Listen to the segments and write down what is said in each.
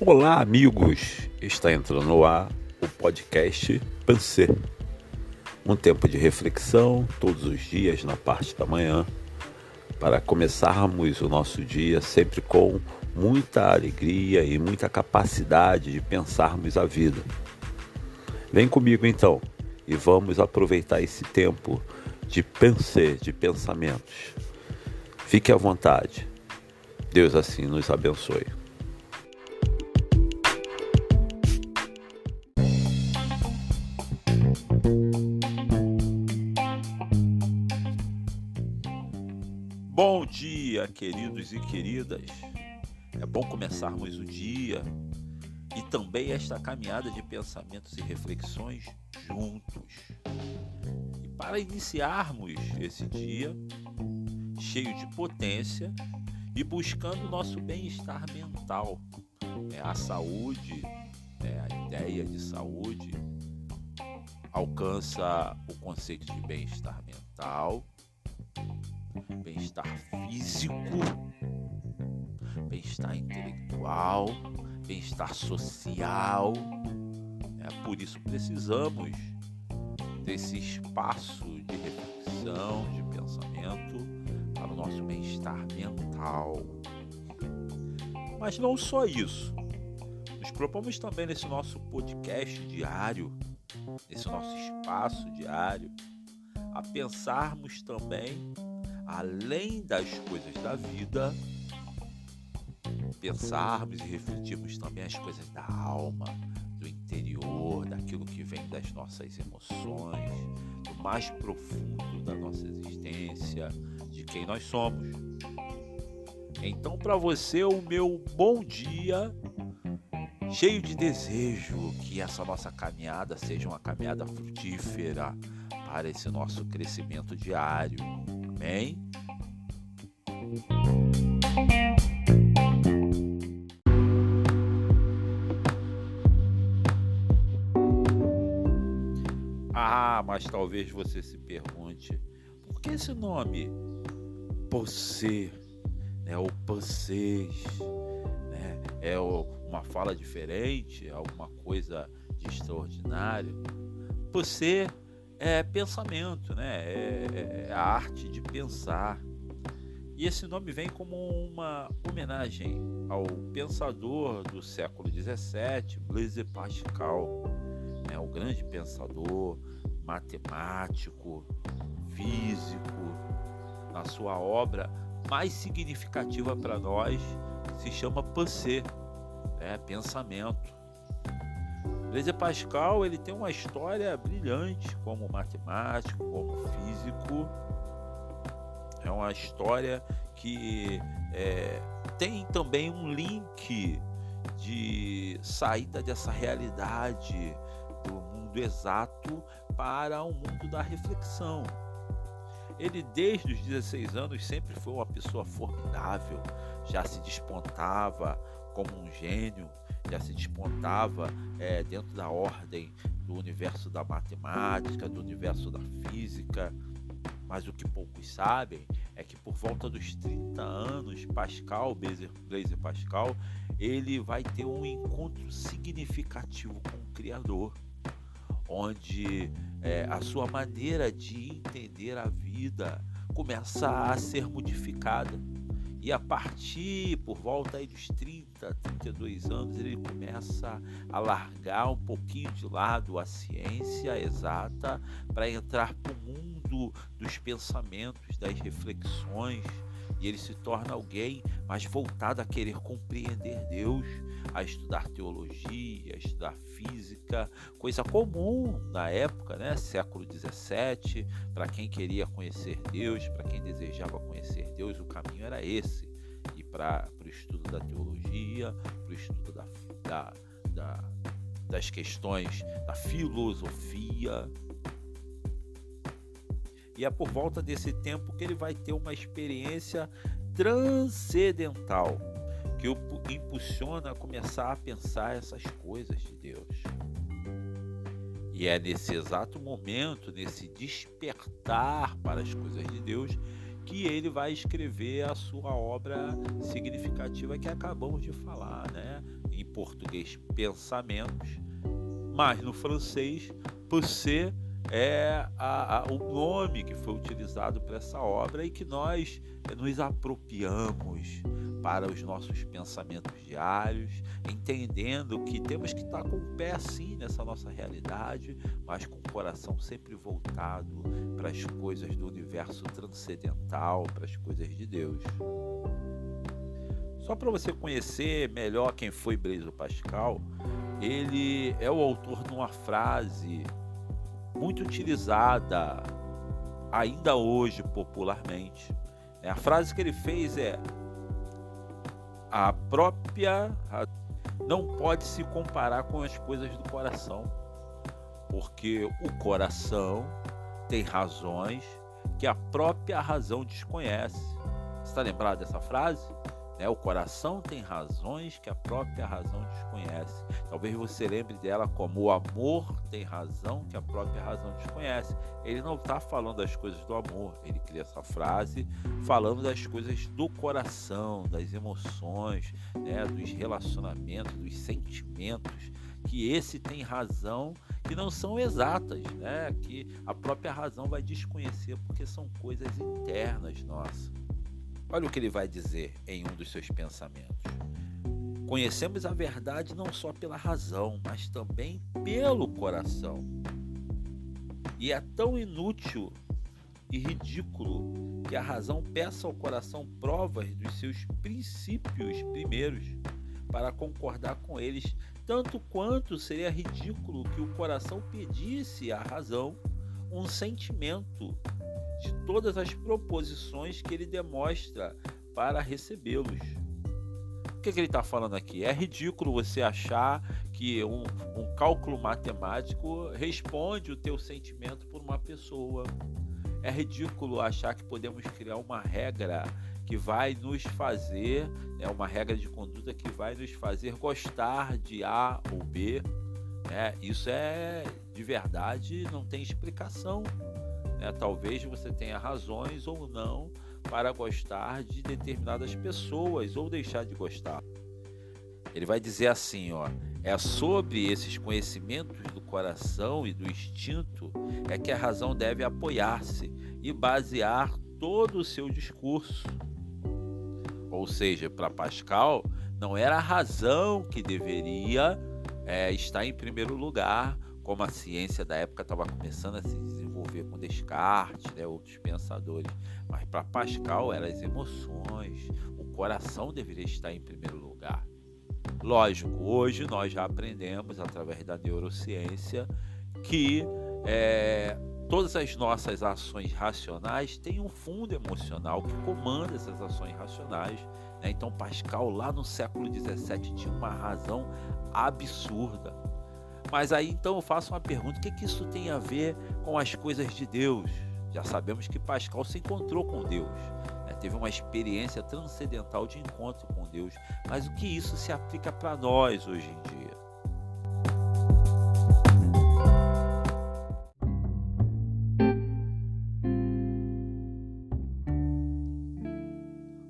Olá, amigos! Está entrando no ar o podcast Pensê. Um tempo de reflexão todos os dias na parte da manhã, para começarmos o nosso dia sempre com muita alegria e muita capacidade de pensarmos a vida. Vem comigo então e vamos aproveitar esse tempo de pensar, de pensamentos. Fique à vontade. Deus assim nos abençoe. Bom dia, queridos e queridas. É bom começarmos o dia e também esta caminhada de pensamentos e reflexões juntos. E para iniciarmos esse dia cheio de potência e buscando o nosso bem-estar mental, a saúde, a ideia de saúde alcança o conceito de bem-estar mental, bem-estar físico, bem-estar intelectual, bem-estar social. Por isso precisamos desse espaço de reflexão, de pensamento para o nosso bem-estar mental. Mas não só isso. Nos propomos também nesse nosso podcast diário, nesse nosso espaço diário, a pensarmos também além das coisas da vida, pensarmos e refletirmos também as coisas da alma, do interior, daquilo que vem das nossas emoções, do mais profundo da nossa existência, de quem nós somos. Então, para você, o meu bom dia, cheio de desejo que essa nossa caminhada seja uma caminhada frutífera para esse nosso crescimento diário. Amém? Mas talvez você se pergunte, por que esse nome? Você, ou vocês, é uma fala diferente, é alguma coisa de extraordinário? Você é pensamento, é a arte de pensar. E esse nome vem como uma homenagem ao pensador do século XVII, Blaise Pascal, o grande pensador, matemático, físico. Na sua obra mais significativa para nós se chama Pensée, pensamento. Blaise Pascal, ele tem uma história brilhante como matemático, como físico. É uma história que tem também um link de saída dessa realidade do mundo exato para o mundo da reflexão. Ele, desde os 16 anos, sempre foi uma pessoa formidável, já se despontava como um gênio, já se despontava dentro da ordem do universo da matemática, do universo da física. Mas o que poucos sabem é que por volta dos 30 anos, Blaise Pascal, ele vai ter um encontro significativo com o Criador, onde a sua maneira de entender a vida começa a ser modificada. E a partir, por volta aí dos 30, 32 anos, ele começa a largar um pouquinho de lado a ciência exata para entrar para o mundo dos pensamentos, das reflexões. E ele se torna alguém mais voltado a querer compreender Deus, a estudar teologia, a estudar física, coisa comum na época, século XVII. Para quem queria conhecer Deus, para quem desejava conhecer Deus, o caminho era esse. E para o estudo da teologia, para o estudo das questões da filosofia. E é por volta desse tempo que ele vai ter uma experiência transcendental, que o impulsiona a começar a pensar essas coisas de Deus. E é nesse exato momento, nesse despertar para as coisas de Deus, que ele vai escrever a sua obra significativa que acabamos de falar, em português pensamentos, mas no francês pensée é o nome que foi utilizado para essa obra e que nós nos apropriamos para os nossos pensamentos diários, entendendo que temos que estar com o pé assim nessa nossa realidade, mas com o coração sempre voltado para as coisas do universo transcendental, para as coisas de Deus. Só para você conhecer melhor quem foi Blaise Pascal, ele é o autor de uma frase muito utilizada ainda hoje popularmente. A frase que ele fez é: a própria não pode se comparar com as coisas do coração, porque o coração tem razões que a própria razão desconhece. Você está lembrado dessa frase? O coração tem razões que a própria razão desconhece. Talvez você lembre dela como: o amor tem razão que a própria razão desconhece. Ele não está falando das coisas do amor, ele cria essa frase falando das coisas do coração, das emoções, dos relacionamentos, dos sentimentos, que esse tem razão, que não são exatas, que a própria razão vai desconhecer, porque são coisas internas nossas. Olha o que ele vai dizer em um dos seus pensamentos: conhecemos a verdade não só pela razão, mas também pelo coração. E é tão inútil e ridículo que a razão peça ao coração provas dos seus princípios primeiros para concordar com eles, tanto quanto seria ridículo que o coração pedisse à razão um sentimento de todas as proposições que ele demonstra para recebê-los. O que ele está falando aqui? É ridículo você achar que um cálculo matemático responde o teu sentimento por uma pessoa. É ridículo achar que podemos criar uma regra que vai nos fazer, uma regra de conduta que vai nos fazer gostar de A ou B. Isso de verdade, não tem explicação. Talvez você tenha razões ou não para gostar de determinadas pessoas ou deixar de gostar. Ele vai dizer assim, é sobre esses conhecimentos do coração e do instinto que a razão deve apoiar-se e basear todo o seu discurso. Ou seja, para Pascal, não era a razão que deveria estar em primeiro lugar, como a ciência da época estava começando a se desenvolver com Descartes, outros pensadores. Mas para Pascal eram as emoções, o coração deveria estar em primeiro lugar. Lógico, hoje nós já aprendemos, através da neurociência, que todas as nossas ações racionais têm um fundo emocional que comanda essas ações racionais. Então Pascal, lá no século XVII, tinha uma razão absurda. Mas aí então eu faço uma pergunta: o que isso tem a ver com as coisas de Deus? Já sabemos que Pascal se encontrou com Deus, teve uma experiência transcendental de encontro com Deus, mas o que isso se aplica para nós hoje em dia?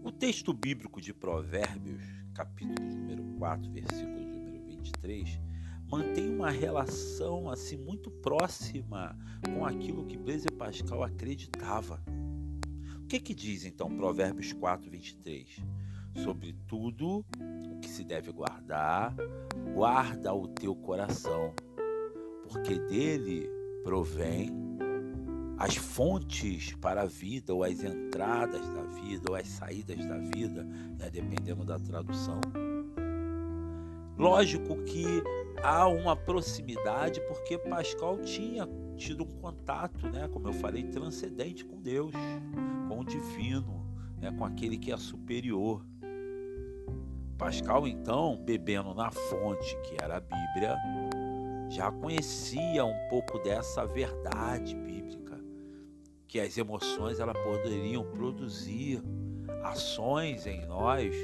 O texto bíblico de Provérbios, capítulo número 4, versículo número 23, mantém uma relação assim muito próxima com aquilo que Blaise Pascal acreditava. O que diz então Provérbios 4, 23? Sobre tudo o que se deve guardar, guarda o teu coração, porque dele provém as fontes para a vida, ou as entradas da vida, ou as saídas da vida, dependendo da tradução. Lógico que há uma proximidade, porque Pascal tinha tido um contato, como eu falei, transcendente com Deus, com o divino, com aquele que é superior. Pascal, então, bebendo na fonte que era a Bíblia, já conhecia um pouco dessa verdade bíblica, que as emoções elas poderiam produzir ações em nós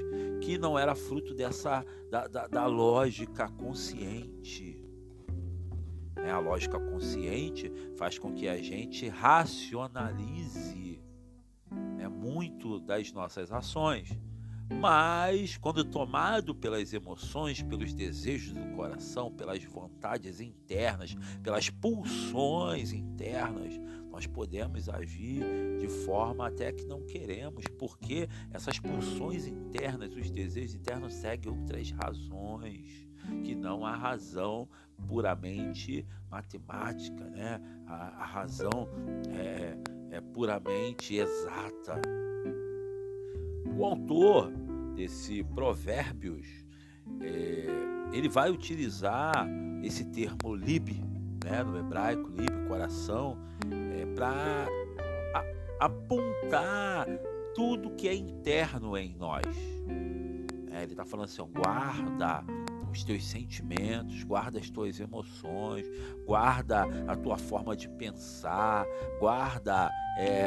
que não era fruto da lógica consciente. A lógica consciente faz com que a gente racionalize muito das nossas ações, Mas, quando tomado pelas emoções, pelos desejos do coração, pelas vontades internas, pelas pulsões internas, nós podemos agir de forma até que não queremos, porque essas pulsões internas, os desejos internos seguem outras razões, que não a razão puramente matemática, né? A razão é puramente exata. O autor desse Provérbios, ele vai utilizar esse termo lib, né, no hebraico, lib, coração, para apontar tudo que é interno em nós. Ele está falando assim, guarda os teus sentimentos, guarda as tuas emoções, guarda a tua forma de pensar, guarda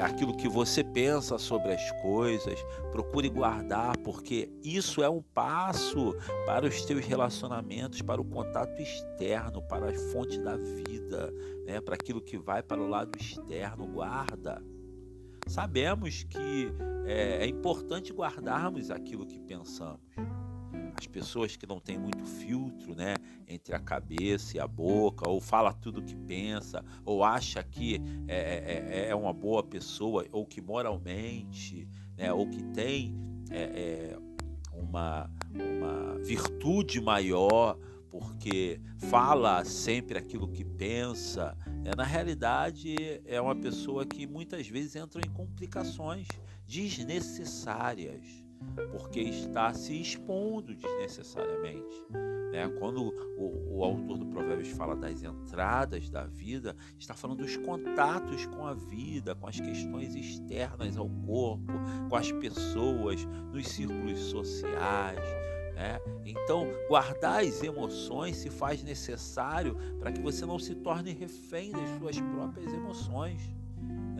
aquilo que você pensa sobre as coisas, procure guardar, porque isso é um passo para os teus relacionamentos, para o contato externo, para a fonte da vida, né? Para aquilo que vai para o lado externo, guarda. Sabemos que é importante guardarmos aquilo que pensamos. As pessoas que não têm muito filtro, né, entre a cabeça e a boca, ou fala tudo o que pensa, ou acha que é uma boa pessoa, ou que moralmente, né, ou que tem uma virtude maior, porque fala sempre aquilo que pensa, na realidade é uma pessoa que muitas vezes entra em complicações desnecessárias, porque está se expondo desnecessariamente, né? Quando o autor do Provérbios fala das entradas da vida, está falando dos contatos com a vida, com as questões externas ao corpo, com as pessoas, nos círculos sociais, né? Então, guardar as emoções se faz necessário para que você não se torne refém das suas próprias emoções.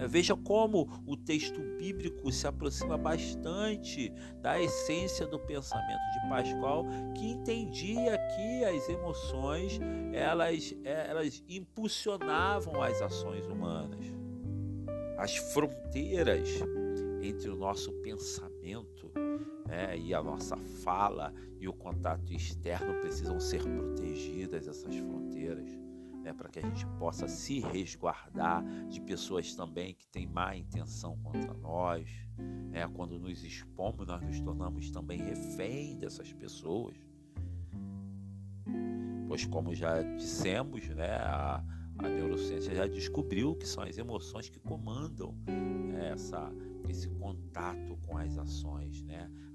Veja como o texto bíblico se aproxima bastante da essência do pensamento de Pascal, que entendia que as emoções elas impulsionavam as ações humanas. As fronteiras entre o nosso pensamento, e a nossa fala e o contato externo precisam ser protegidas, essas fronteiras, para que a gente possa se resguardar de pessoas também que têm má intenção contra nós. Quando nos expomos, nós nos tornamos também refém dessas pessoas, pois, como já dissemos, a neurociência já descobriu que são as emoções que comandam esse contato com as ações,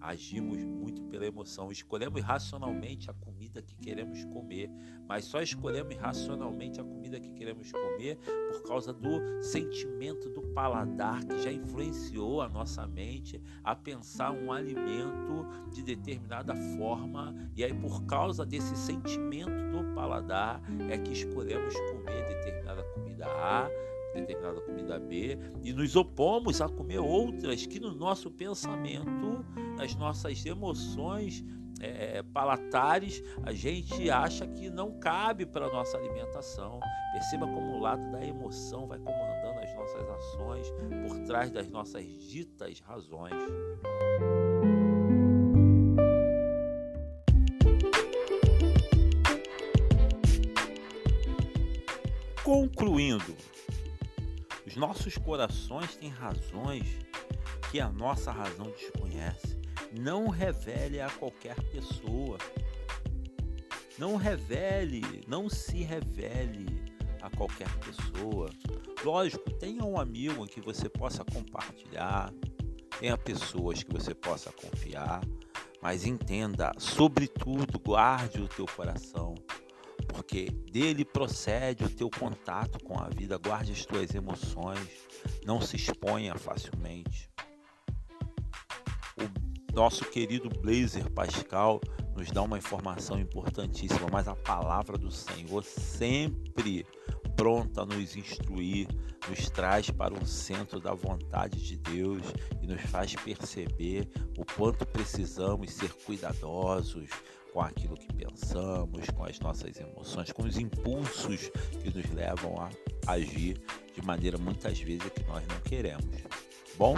Agimos muito pela emoção, escolhemos racionalmente a comida que queremos comer, mas só escolhemos racionalmente a comida que queremos comer por causa do sentimento do paladar, que já influenciou a nossa mente a pensar um alimento de determinada forma, e aí por causa desse sentimento do paladar é que escolhemos comer determinada comida A, determinada comida B, e nos opomos a comer outras que no nosso pensamento, nas nossas emoções palatares, a gente acha que não cabe para a nossa alimentação. Perceba como o lado da emoção vai comandando as nossas ações por trás das nossas ditas razões. Concluindo, os nossos corações têm razões que a nossa razão desconhece. Não revele a qualquer pessoa. Não se revele a qualquer pessoa. Lógico, tenha um amigo em que você possa compartilhar, tenha pessoas que você possa confiar, mas entenda, sobretudo, guarde o teu coração, porque dele procede o teu contato com a vida. Guarde as tuas emoções, não se exponha facilmente. O nosso querido Blaise Pascal nos dá uma informação importantíssima, mas a palavra do Senhor, sempre pronta a nos instruir, nos traz para o centro da vontade de Deus e nos faz perceber o quanto precisamos ser cuidadosos com aquilo que pensamos, com as nossas emoções, com os impulsos que nos levam a agir de maneira muitas vezes que nós não queremos. Bom,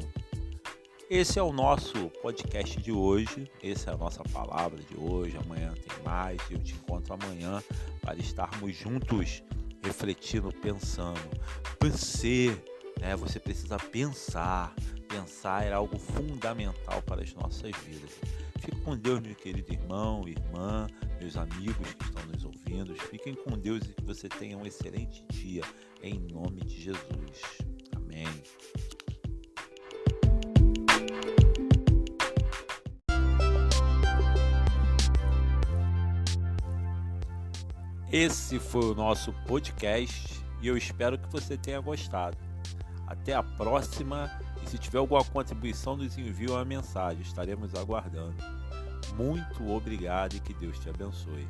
Esse é o nosso podcast de hoje, essa é a nossa palavra de hoje. Amanhã tem mais e eu te encontro amanhã para estarmos juntos, refletindo, pensando. Você precisa pensar. Pensar é algo fundamental para as nossas vidas. Fique com Deus, meu querido irmão, irmã, meus amigos que estão nos ouvindo. Fiquem com Deus e que você tenha um excelente dia, em nome de Jesus. Amém. Esse foi o nosso podcast e eu espero que você tenha gostado. Até a próxima e se tiver alguma contribuição, nos envie uma mensagem, estaremos aguardando. Muito obrigado e que Deus te abençoe.